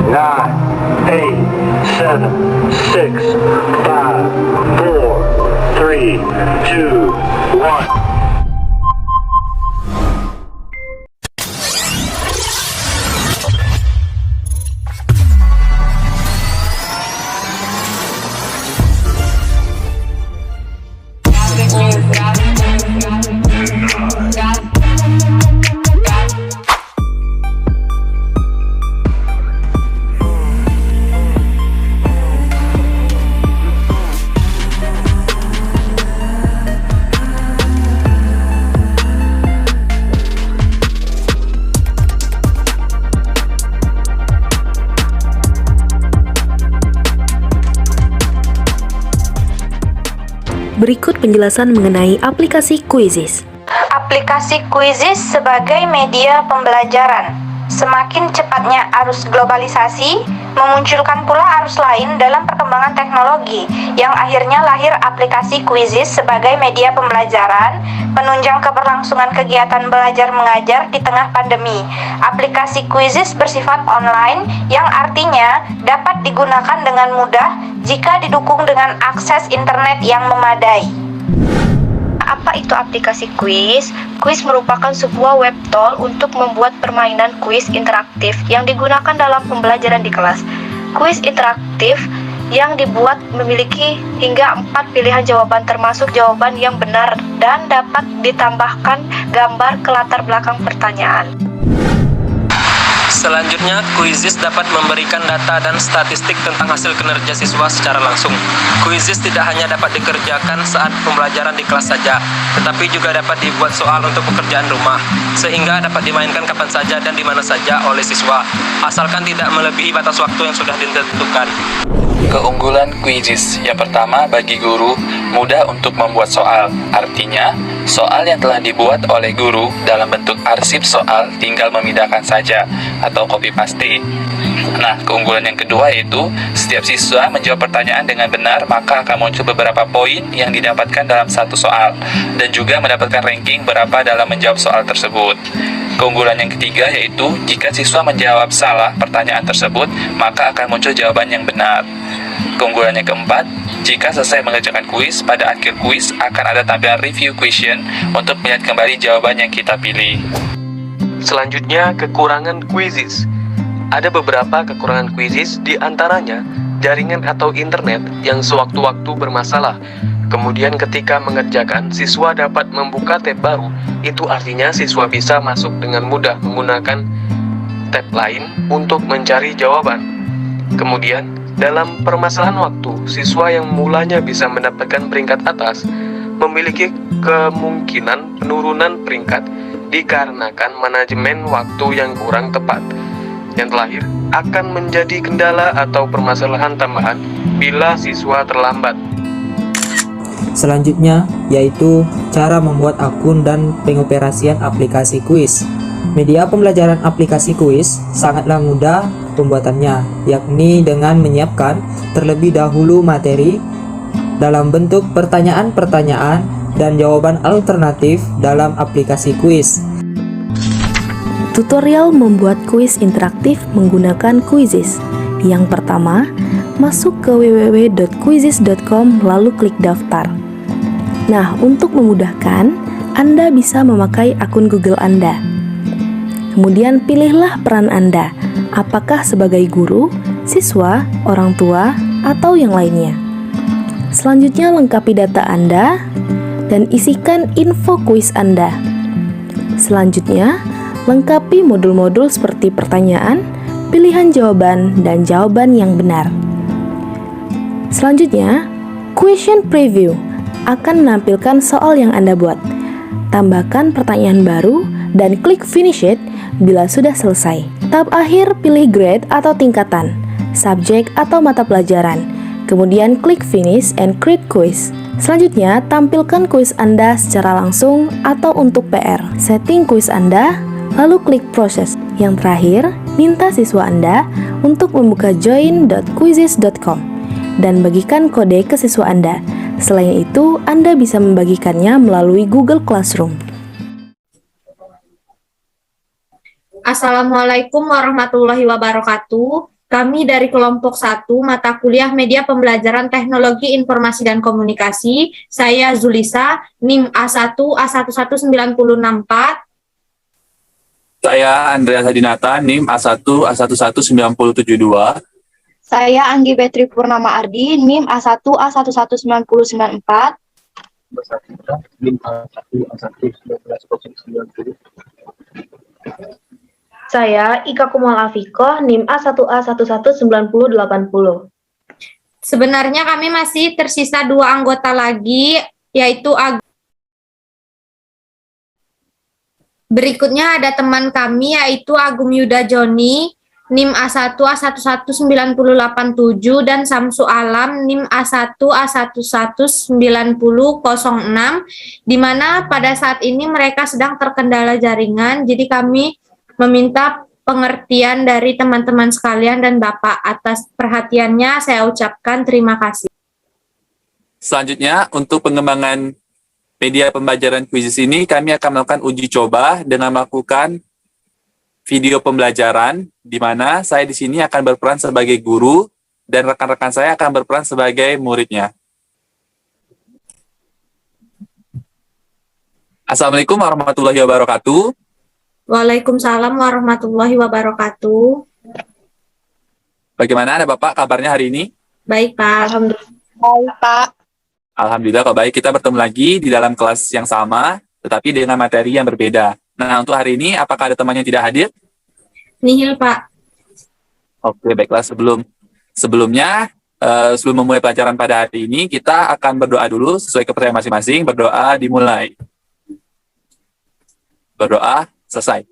9, 8, 7, 6, 5, 4, 3, 2, 1. Berikut penjelasan mengenai aplikasi Quizizz. Aplikasi Quizizz sebagai media pembelajaran. Semakin cepatnya arus globalisasi, memunculkan pula arus lain dalam perkembangan teknologi, yang akhirnya lahir aplikasi Quizizz sebagai media pembelajaran, penunjang keberlangsungan kegiatan belajar mengajar di tengah pandemi. Aplikasi Quizizz bersifat online, yang artinya dapat digunakan dengan mudah jika didukung dengan akses internet yang memadai. Apa itu aplikasi Quiz? Quiz merupakan sebuah web tool untuk membuat permainan kuis interaktif yang digunakan dalam pembelajaran di kelas. Kuis interaktif yang dibuat memiliki hingga 4 pilihan jawaban termasuk jawaban yang benar dan dapat ditambahkan gambar ke latar belakang pertanyaan. Selanjutnya, Quizizz dapat memberikan data dan statistik tentang hasil kinerja siswa secara langsung. Quizizz tidak hanya dapat dikerjakan saat pembelajaran di kelas saja, tetapi juga dapat dibuat soal untuk pekerjaan rumah, sehingga dapat dimainkan kapan saja dan di mana saja oleh siswa, asalkan tidak melebihi batas waktu yang sudah ditentukan. Keunggulan Quizizz yang pertama, bagi guru mudah untuk membuat soal. Artinya, soal yang telah dibuat oleh guru dalam bentuk arsip soal tinggal memindahkan saja atau copy paste. Nah, keunggulan yang kedua yaitu setiap siswa menjawab pertanyaan dengan benar, maka akan muncul beberapa poin yang didapatkan dalam satu soal dan juga mendapatkan ranking berapa dalam menjawab soal tersebut. Keunggulan yang ketiga yaitu jika siswa menjawab salah pertanyaan tersebut, maka akan muncul jawaban yang benar. Keunggulan yang keempat, jika selesai mengerjakan kuis, pada akhir kuis akan ada tampilan review question untuk melihat kembali jawaban yang kita pilih. Selanjutnya, kekurangan Quizizz. Ada beberapa kekurangan Quizizz, di antaranya jaringan atau internet yang sewaktu-waktu bermasalah. Kemudian ketika mengerjakan, siswa dapat membuka tab baru. Itu artinya siswa bisa masuk dengan mudah menggunakan tab lain untuk mencari jawaban. Kemudian, dalam permasalahan waktu, siswa yang mulanya bisa mendapatkan peringkat atas memiliki kemungkinan penurunan peringkat dikarenakan manajemen waktu yang kurang tepat. Yang terakhir, akan menjadi kendala atau permasalahan tambahan bila siswa terlambat. Selanjutnya, yaitu cara membuat akun dan pengoperasian aplikasi Quiz. Media pembelajaran aplikasi Quiz sangatlah mudah pembuatannya, yakni dengan menyiapkan terlebih dahulu materi dalam bentuk pertanyaan-pertanyaan dan jawaban alternatif dalam aplikasi Quiz. Tutorial membuat kuis interaktif menggunakan Quizizz. Yang pertama, masuk ke www.quizizz.com lalu klik daftar. Nah, untuk memudahkan, Anda bisa memakai akun Google Anda. Kemudian pilihlah peran Anda, apakah sebagai guru, siswa, orang tua, atau yang lainnya. Selanjutnya lengkapi data Anda dan isikan info kuis Anda. Selanjutnya, lengkapi modul-modul seperti pertanyaan, pilihan jawaban, dan jawaban yang benar. Selanjutnya, question preview akan menampilkan soal yang Anda buat. Tambahkan pertanyaan baru dan klik finish it bila sudah selesai. Tahap akhir, pilih grade atau tingkatan, subjek atau mata pelajaran. Kemudian klik finish and create quiz. Selanjutnya, tampilkan kuis Anda secara langsung atau untuk PR. Setting kuis Anda, lalu klik proses. Yang terakhir, minta siswa Anda untuk membuka join.quizizz.com dan bagikan kode ke siswa Anda. Selain itu, Anda bisa membagikannya melalui Google Classroom. Assalamualaikum warahmatullahi wabarakatuh. Kami dari kelompok 1 mata kuliah Media Pembelajaran Teknologi Informasi dan Komunikasi. Saya Zulisa, NIM A1 A11964. Saya Andreas Hadinata, NIM A1 A11972. Saya Anggi Betri Purnama Ardi, NIM A1 A11994. Saya Ika Kumal Afikoh, NIM A1A119080. Sebenarnya kami masih tersisa 2 anggota lagi, yaitu berikutnya ada teman kami yaitu Agung Yuda Joni, NIM A1 A11987 dan Samsu Alam NIM A1 A1190006, di mana pada saat ini mereka sedang terkendala jaringan, jadi kami meminta pengertian dari teman-teman sekalian dan Bapak. Atas perhatiannya saya ucapkan terima kasih. Selanjutnya, untuk pengembangan media pembelajaran Quizizz ini, kami akan melakukan uji coba dengan melakukan video pembelajaran, di mana saya di sini akan berperan sebagai guru dan rekan-rekan saya akan berperan sebagai muridnya. Assalamualaikum warahmatullahi wabarakatuh. Waalaikumsalam warahmatullahi wabarakatuh. Bagaimana ada Bapak kabarnya hari ini? Baik, Pak. Baik, Pak. Alhamdulillah, kalau baik, kita bertemu lagi di dalam kelas yang sama, tetapi dengan materi yang berbeda. Nah, untuk hari ini, apakah ada teman yang tidak hadir? Nihil, Pak. Oke, baiklah. Sebelumnya, sebelum memulai pelajaran pada hari ini, kita akan berdoa dulu sesuai kepercayaan masing-masing. Berdoa dimulai. Berdoa selesai.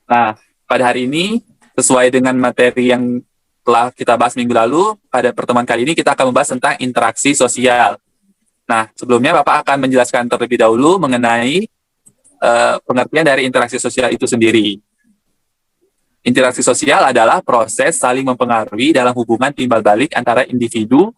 Nah, pada hari ini, sesuai dengan materi yang telah kita bahas minggu lalu, pada pertemuan kali ini kita akan membahas tentang interaksi sosial. Nah, sebelumnya Bapak akan menjelaskan terlebih dahulu mengenai pengertian dari interaksi sosial itu sendiri. Interaksi sosial adalah proses saling mempengaruhi dalam hubungan timbal balik antara individu,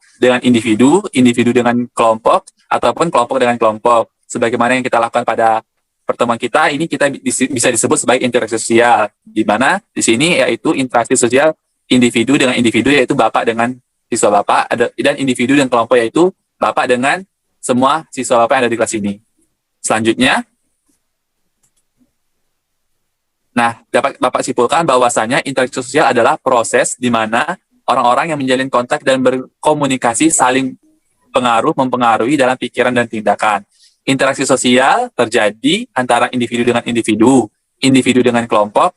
individu dengan kelompok, ataupun kelompok dengan kelompok. Sebagaimana yang kita lakukan pada pertemuan kita, ini kita bisa disebut sebagai interaksi sosial, di mana di sini yaitu interaksi sosial individu dengan individu, yaitu Bapak dengan siswa Bapak, dan individu dan kelompok, yaitu Bapak dengan semua siswa Bapak yang ada di kelas ini. Selanjutnya, nah, dapat Bapak simpulkan bahwasanya interaksi sosial adalah proses di mana orang-orang yang menjalin kontak dan berkomunikasi saling mempengaruhi dalam pikiran dan tindakan. Interaksi sosial terjadi antara individu dengan individu dengan kelompok,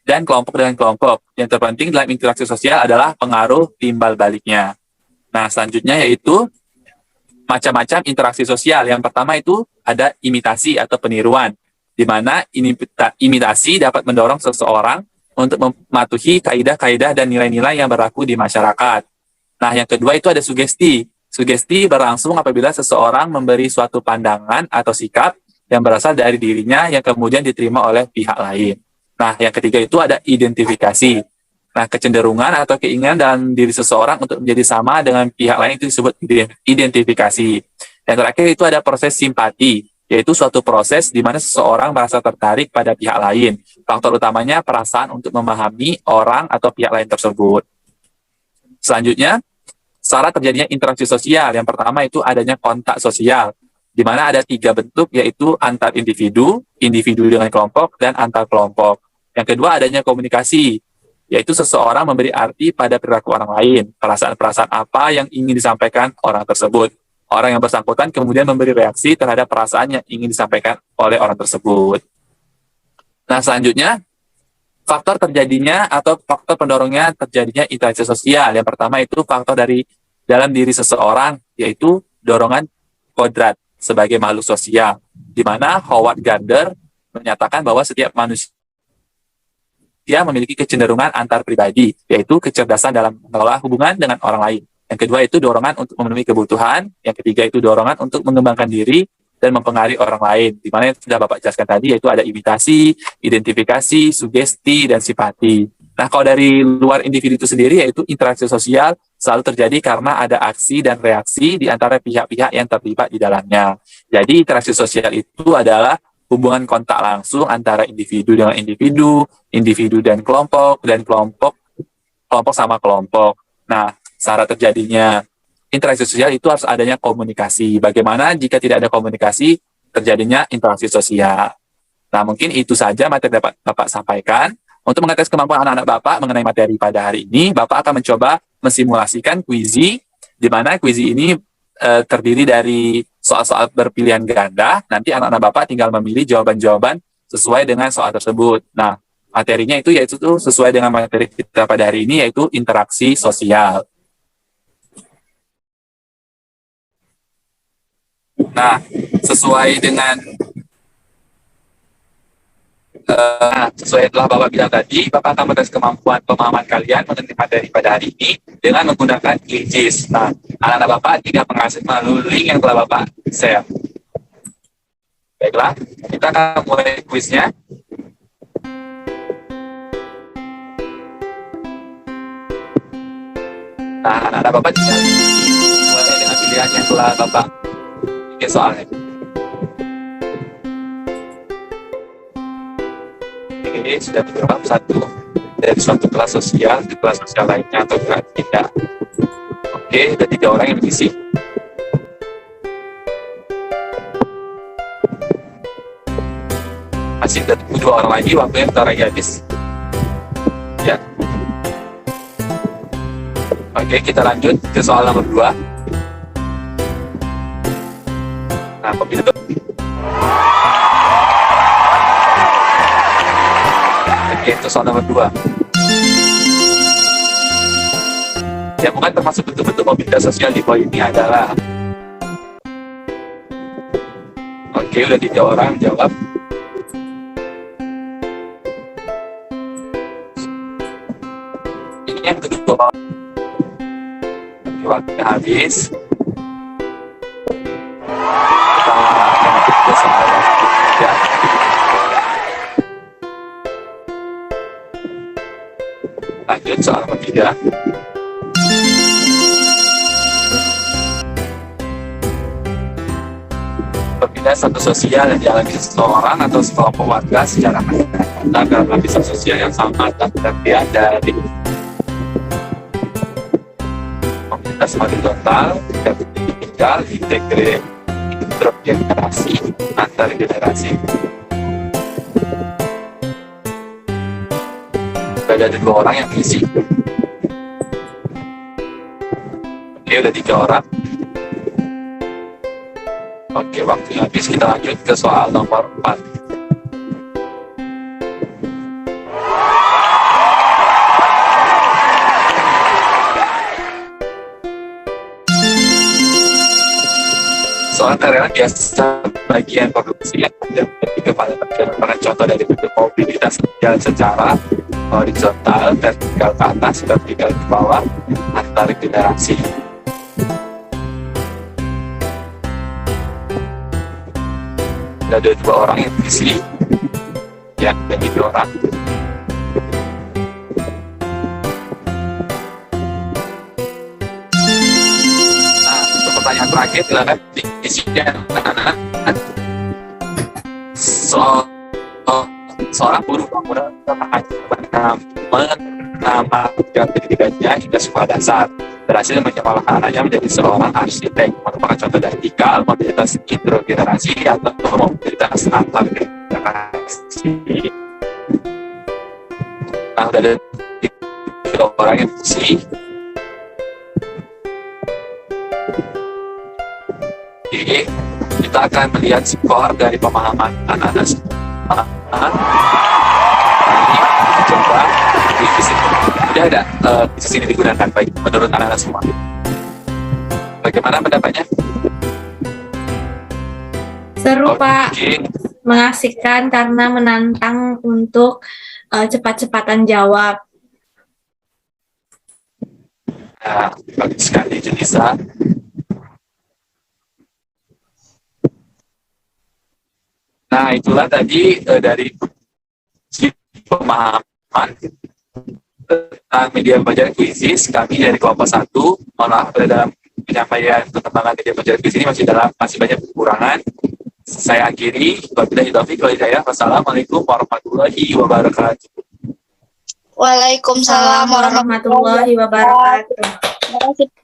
dan kelompok dengan kelompok. Yang terpenting dalam interaksi sosial adalah pengaruh timbal baliknya. Nah, selanjutnya yaitu macam-macam interaksi sosial. Yang pertama itu ada imitasi atau peniruan, di mana imitasi dapat mendorong seseorang untuk mematuhi kaidah-kaidah dan nilai-nilai yang berlaku di masyarakat. Nah, yang kedua itu ada sugesti. Sugesti berlangsung apabila seseorang memberi suatu pandangan atau sikap yang berasal dari dirinya yang kemudian diterima oleh pihak lain. Nah, yang ketiga itu ada identifikasi. Nah, kecenderungan atau keinginan dalam diri seseorang untuk menjadi sama dengan pihak lain itu disebut identifikasi. Yang terakhir itu ada proses simpati, yaitu suatu proses di mana seseorang merasa tertarik pada pihak lain. Faktor utamanya perasaan untuk memahami orang atau pihak lain tersebut. Selanjutnya, syarat terjadinya interaksi sosial. Yang pertama itu adanya kontak sosial, di mana ada 3 bentuk, yaitu antar individu, individu dengan kelompok, dan antar kelompok. Yang kedua adanya komunikasi, yaitu seseorang memberi arti pada perilaku orang lain, perasaan-perasaan apa yang ingin disampaikan orang tersebut. Orang yang bersangkutan kemudian memberi reaksi terhadap perasaan yang ingin disampaikan oleh orang tersebut. Nah, selanjutnya, faktor terjadinya atau faktor pendorongnya terjadinya interaksi sosial. Yang pertama itu faktor dari dalam diri seseorang, yaitu dorongan kodrat sebagai makhluk sosial, di mana Howard Gardner menyatakan bahwa setiap manusia memiliki kecenderungan antar pribadi, yaitu kecerdasan dalam mengelola hubungan dengan orang lain. Yang kedua itu dorongan untuk memenuhi kebutuhan. Yang ketiga itu dorongan untuk mengembangkan diri dan mempengaruhi orang lain, di mana yang sudah Bapak jelaskan tadi, yaitu ada imitasi, identifikasi, sugesti, dan simpati. Nah, kalau dari luar individu itu sendiri, yaitu interaksi sosial selalu terjadi karena ada aksi dan reaksi di antara pihak-pihak yang terlibat di dalamnya. Jadi, interaksi sosial itu adalah hubungan kontak langsung antara individu dengan individu, individu dan kelompok kelompok sama kelompok. Nah, syarat terjadinya interaksi sosial itu harus adanya komunikasi. Bagaimana jika tidak ada komunikasi, terjadinya interaksi sosial. Nah, mungkin itu saja materi dapat Bapak sampaikan. Untuk mengetes kemampuan anak-anak Bapak mengenai materi pada hari ini, Bapak akan mencoba mensimulasikan Quizy, di mana Quizy ini terdiri dari soal-soal berpilihan ganda. Nanti anak-anak Bapak tinggal memilih jawaban-jawaban sesuai dengan soal tersebut. Nah, materinya itu yaitu sesuai dengan materi kita pada hari ini, yaitu interaksi sosial. Nah, sesuai dengan sesuai telah Bapak bilang tadi, Bapak akan mengetes kemampuan pemahaman kalian mengenai materi pada hari ini dengan menggunakan quiz. Nah, anak-anak Bapak tinggal mengakses melalui link yang telah Bapak share. Baiklah, kita akan mulai kuisnya. Nah, anak-anak Bapak tinggal mulai dengan pilihan yang telah Bapak bikin soalnya. Ini sudah berjawab satu dari suatu kelas sosial ke kelas sosial lainnya atau tidak. Oke, ada 3 orang yang mengisi. Masih ada 2 orang lagi, waktunya bentar lagi habis. Ya. Oke, kita lanjut ke soal nomor 2. Nah, pemilu. Oke, itu soal nomor 2. Yang bukan termasuk bentuk-bentuk mobilitas sosial di bawah ini adalah. Oke, udah 3 orang jawab. Ini yang kedua. Waktunya habis. Kita lanjut ke soal yang ketiga. Lanjut soal nomor 3. Perbedaan status sosial yang dialami seseorang atau sekelompok warga secara nyata dalam lapisan sosial yang sama dan pengertian dari komunitas horizontal, vertikal, intergenerasi, antar generasi. Ada 2 orang yang mengisi. Oke, udah 3 orang. Oke, waktunya habis. Kita lanjut ke soal nomor 4. Soal karyawan biasa bagian produksi yang memiliki kepada merupakan contoh dari bentuk mobilitas sosial secara horizontal, vertikal ke atas, vertikal ke bawah, antar generasi. Ada 2 orang yang diisi, ya, jadi 2 orang. Nah, untuk pertanyaan terakhir, silakan diisinya anak-anak. Seorang guru bangunan menambahkan pendidikannya hingga sekolah dasar, berhasil menyekolahkan anaknya menjadi seorang arsitek, merupakan contoh dari tikal, mobilitas intergenerasi atau mobilitas antar generasi. Nah, udah ada 3 orang yang mengisi. Jadi, kita akan melihat skor dari pemahaman anak-anak semua. Ini coba di sini. Udah ada di sini digunakan baik menurut anak-anak semua. Bagaimana pendapatnya? Seru, Pak. Oke. Mengasihkan karena menantang untuk cepat-cepatan jawab. Nah, bagus sekali, Junisa. Nah, itulah tadi dari pemahaman tentang media pembelajaran kuisis. Kami dari kelompok 1, mohon maaf dalam penyampaian pengembangan media pembelajaran kuisis ini masih banyak kekurangan. Saya akhiri. Wabillahi taufiq wal hidayah. Wassalamualaikum warahmatullahi wabarakatuh. Waalaikumsalam warahmatullahi warahmatullahi wabarakatuh. wabarakatuh. Terima kasih.